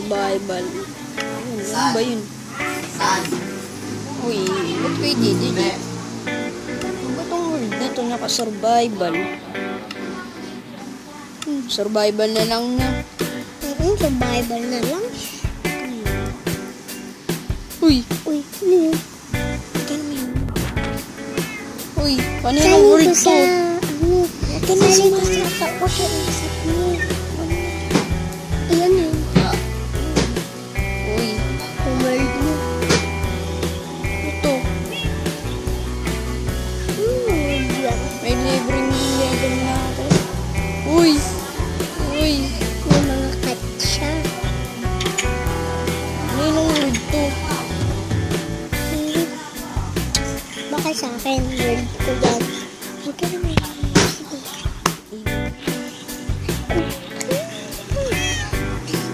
survival. Ayun, ano ba yun? Saan? Uy, ba't kayo didi? Ano ba tong world na to naka-survival? Survival na lang na. Survival na lang. Uy, Uy, ano yun? uy, kaninang world to? Ano? Kanali ko sa pag-iisip mo. Ayan yun. Uy, Ang world mo. ito. World lang. May libreng level na ako. Uy, uy, May mga cat siya. kaninang world to? Baka sa akin, world ko yan. Okay naman.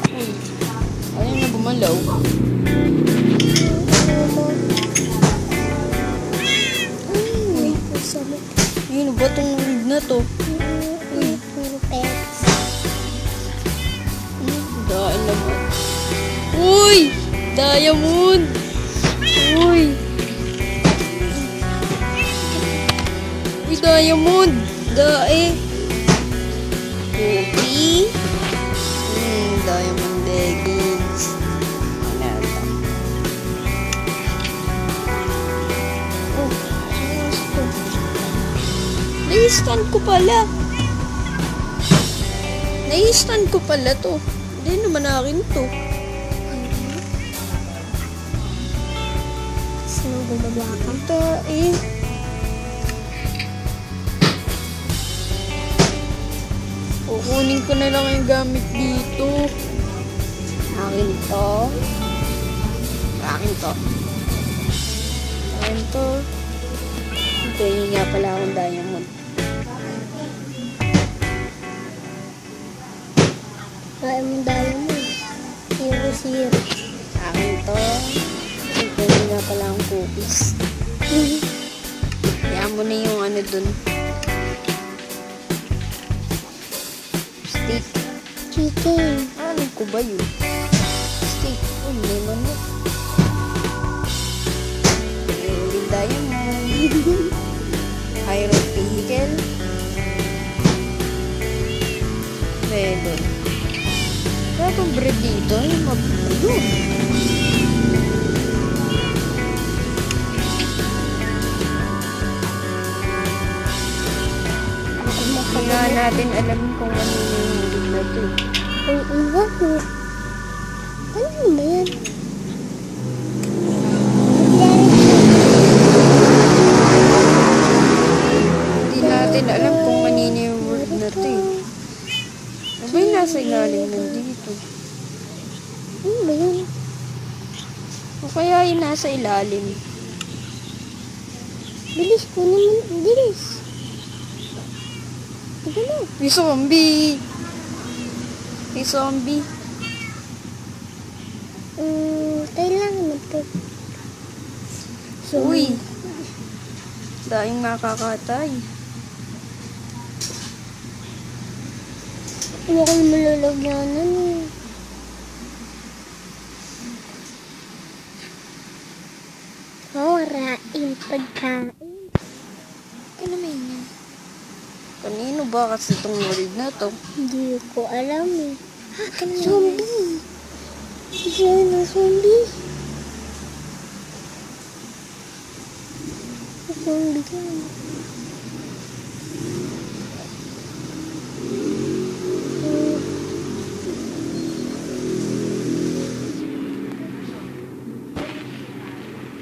Uy, ayun na gumalaw. Uy, masama. Yun, ba tong world na to? Uy, puro pets. Dahil naman. Uy! Diamond! Uy! Uy, diamond! Dae! Cookie! Diamond leggings. Ano ito? Oh, ano ito? Nai-stand ko pala. Nai-stand ko pala to. Hindi naman akin to. Sino bumaba ka? Tae. Kukunin ko na lang yung gamit dito. Akin to. Akin to. Akin to. Ito yun nga pala akong diamond. Kaya mo dahil mo. Zero. Akin to. Ito yun nga pala ang cookies. Kaya mo na yung ano dun. Steak. Chicken. Ano ko ba yun? Steak. Oh, may manok. May diamond. Hierophilical. Melon. Kaya pang bread dito, yung yun. Kaya natin alam kung ano yung world na to. Ang iwa ko. Ano ba yan? Hindi natin alam kung kanino yung world na to eh. Ano ba yung nasa ilalim nandito? Ano ba yan? O kaya yung nasa ilalim? Bilis ko naman. Bilis. Ito na. May zombie! May zombie! Kailangan na ito. Uy! Dahil nakakatay. Huwag ko malalagyanan eh. Raing pagkain. Ano naman yan? Kanino ba kasi itong world na to? Hindi ko alam eh. Zombie! Diyan na zombie. Zombie ka.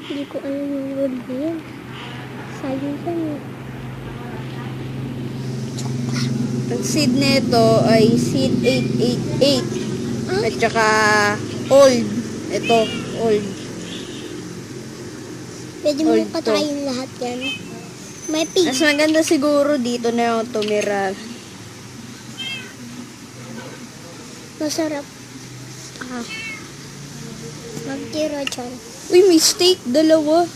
Hindi ko alam yung word na yun. Sayang ka eh. Ang seed nito ay seed 888. At saka old. Ito, old. Pwede mo Old to. patayin lahat yan. May pig. Mas maganda siguro dito na yung tumira. Masarap. Magtira dyan. Uy, may steak. Dalawa.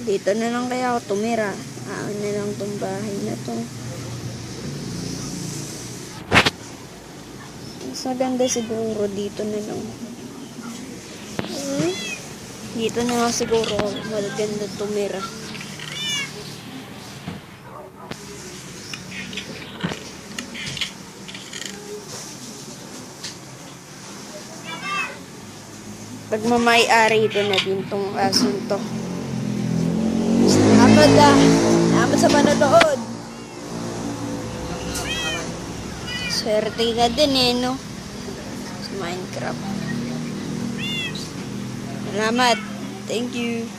Dito na lang kaya ako tumira. Na lang tong bahay na to. Mas maganda siguro dito na lang. Hmm? Dito na lang siguro maganda tumira. Pag mamay-ari ito na din tong asun to. Salamat sa panonood. Swerte ka din eh, no? Sa Minecraft. Salamat. Thank you.